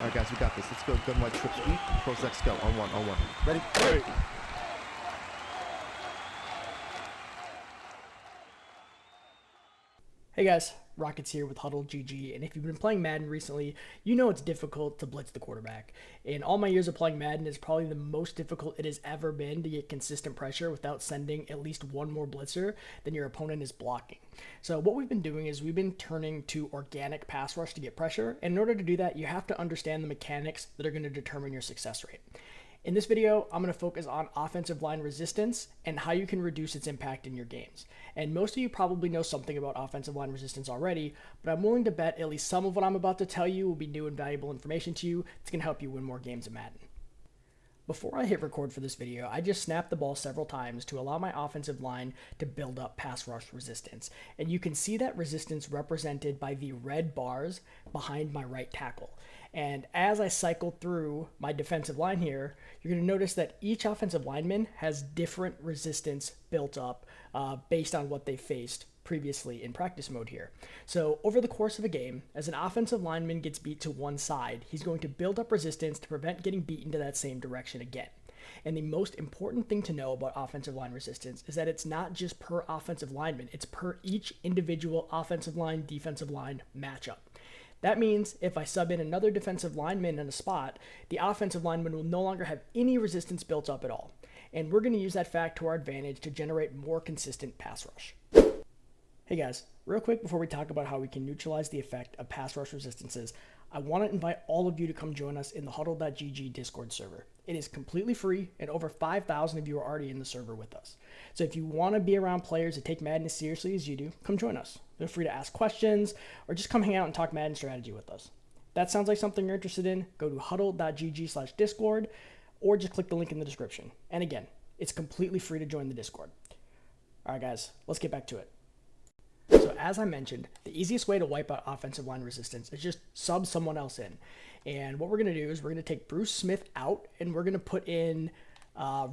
All right, guys, we got this. Let's go. Gun wide trip sweep. Pros X go. On one. On one. Ready? Ready. Hey guys, Rocketz here with HuddleGG, and if you've been playing Madden recently, you know it's difficult to blitz the quarterback. In all my years of playing Madden, it's probably the most difficult it has ever been to get consistent pressure without sending at least one more blitzer than your opponent is blocking. So what we've been doing is we've been turning to organic pass rush to get pressure, and in order to do that, you have to understand the mechanics that are going to determine your success rate. In this video, I'm going to focus on offensive line resistance and how you can reduce its impact in your games. And most of you probably know something about offensive line resistance already, but I'm willing to bet at least some of what I'm about to tell you will be new and valuable information to you that's going to help you win more games of Madden. Before I hit record for this video, I just snapped the ball several times to allow my offensive line to build up pass rush resistance. And you can see that resistance represented by the red bars behind my right tackle. And as I cycle through my defensive line here, you're going to notice that each offensive lineman has different resistance built up based on what they faced previously in practice mode here. So over the course of a game, as an offensive lineman gets beat to one side, he's going to build up resistance to prevent getting beaten to that same direction again. And the most important thing to know about offensive line resistance is that it's not just per offensive lineman, it's per each individual offensive line, defensive line matchup. That means if I sub in another defensive lineman in a spot, the offensive lineman will no longer have any resistance built up at all. And we're going to use that fact to our advantage to generate more consistent pass rush. Hey guys, real quick before we talk about how we can neutralize the effect of pass rush resistances, I want to invite all of you to come join us in the HuddleGG Discord server. It is completely free, and over 5,000 of you are already in the server with us. So if you want to be around players that take Madden as seriously as you do, come join us. Feel free to ask questions, or just come hang out and talk Madden strategy with us. If that sounds like something you're interested in, go to HuddleGG/Discord, or just click the link in the description. And again, it's completely free to join the Discord. All right guys, let's get back to it. So as I mentioned, the easiest way to wipe out offensive line resistance is just sub someone else in. And what we're going to do is we're going to take Bruce Smith out and we're going to put in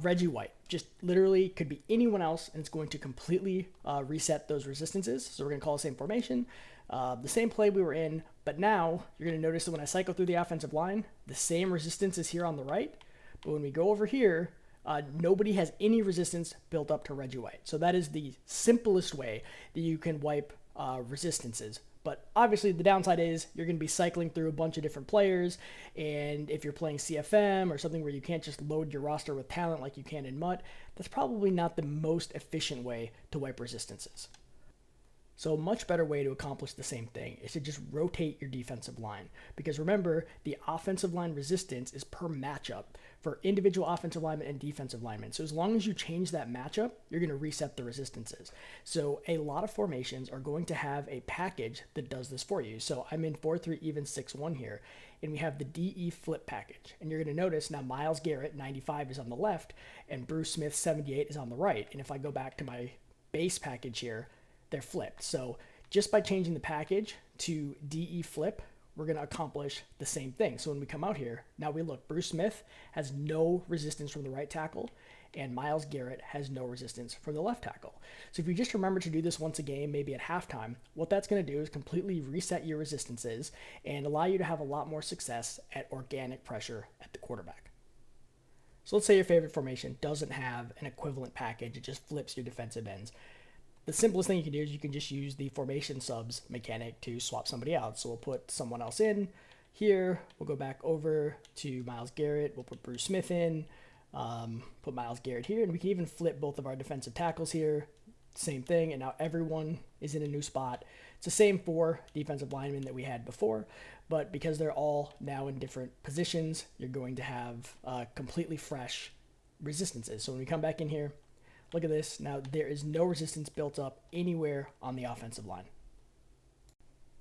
Reggie White. Just literally could be anyone else, and it's going to completely reset those resistances. So we're going to call the same formation, the same play we were in, but now you're going to notice that when I cycle through the offensive line, the same resistance is here on the right. But when we go over here, nobody has any resistance built up to Reggie White. So that is the simplest way that you can wipe resistances. But obviously the downside is you're going to be cycling through a bunch of different players. And if you're playing CFM or something where you can't just load your roster with talent like you can in MUT, that's probably not the most efficient way to wipe resistances. So a much better way to accomplish the same thing is to just rotate your defensive line. Because remember, the offensive line resistance is per matchup for individual offensive linemen and defensive linemen. So as long as you change that matchup, you're going to reset the resistances. So a lot of formations are going to have a package that does this for you. So I'm in 4-3 even 6-1 here, and we have the DE flip package. And you're going to notice now Myles Garrett, 95, is on the left, and Bruce Smith, 78, is on the right. And if I go back to my base package here, they're flipped. So just by changing the package to DE flip, we're going to accomplish the same thing. So when we come out here, now we look, Bruce Smith has no resistance from the right tackle, and Myles Garrett has no resistance from the left tackle. So if you just remember to do this once a game, maybe at halftime, what that's going to do is completely reset your resistances and allow you to have a lot more success at organic pressure at the quarterback. So let's say your favorite formation doesn't have an equivalent package. It just flips your defensive ends. The simplest thing you can do is you can just use the formation subs mechanic to swap somebody out. So we'll put someone else in here. We'll go back over to Myles Garrett. We'll put Bruce Smith in, put Myles Garrett here, and we can even flip both of our defensive tackles here. Same thing, and now everyone is in a new spot. It's the same for defensive linemen that we had before, but because they're all now in different positions, you're going to have completely fresh resistances. So when we come back in here, look at this. Now there is no resistance built up anywhere on the offensive line.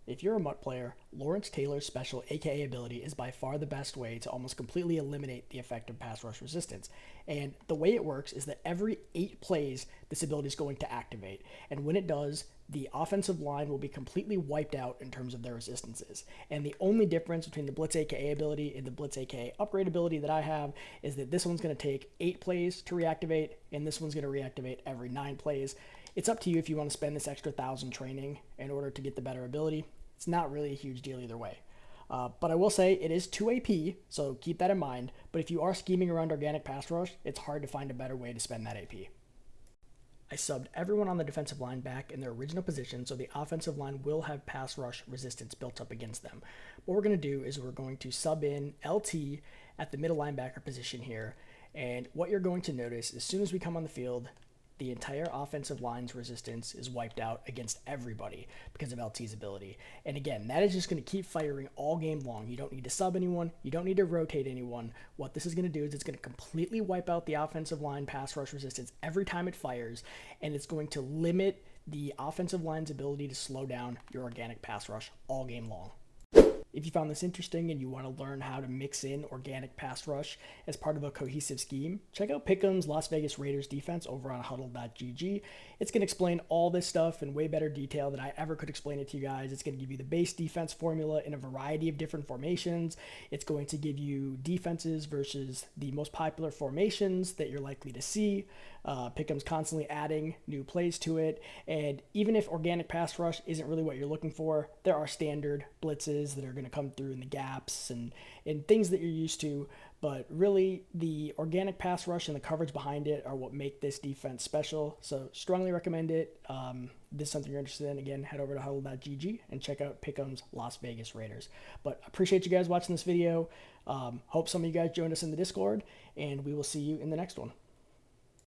If you're a MUT player, Lawrence Taylor's special AKA ability is by far the best way to almost completely eliminate the effect of pass rush resistance. And the way it works is that every 8 plays, this ability is going to activate. And when it does, the offensive line will be completely wiped out in terms of their resistances. And the only difference between the Blitz AKA ability and the Blitz AKA upgrade ability that I have is that this one's going to take 8 plays to reactivate, and this one's going to reactivate every 9 plays. It's up to you if you want to spend this extra 1,000 training in order to get the better ability. It's not really a huge deal either way. But I will say it is 2 AP, so keep that in mind. But if you are scheming around organic pass rush, it's hard to find a better way to spend that AP. I subbed everyone on the defensive line back in their original position, so the offensive line will have pass rush resistance built up against them. What we're going to do is we're going to sub in LT at the middle linebacker position here, and what you're going to notice as soon as we come on the field, the entire offensive line's resistance is wiped out against everybody because of LT's ability. And again, that is just going to keep firing all game long. You don't need to sub anyone. You don't need to rotate anyone. What this is going to do is it's going to completely wipe out the offensive line pass rush resistance every time it fires, and it's going to limit the offensive line's ability to slow down your organic pass rush all game long. If you found this interesting and you want to learn how to mix in organic pass rush as part of a cohesive scheme, check out Pickham's Las Vegas Raiders defense over on HuddleGG. It's going to explain all this stuff in way better detail than I ever could explain it to you guys. It's going to give you the base defense formula in a variety of different formations. It's going to give you defenses versus the most popular formations that you're likely to see. Pickham's constantly adding new plays to it, and even if organic pass rush isn't really what you're looking for, there are standard blitzes that are going to come through in the gaps and things that you're used to, but really the organic pass rush and the coverage behind it are what make this defense special, so strongly recommend it. This is something you're interested in, again, head over to HuddleGG and check out Pickham's Las Vegas Raiders. But appreciate you guys watching this video. Hope some of you guys joined us in the Discord, and we will see you in the next one.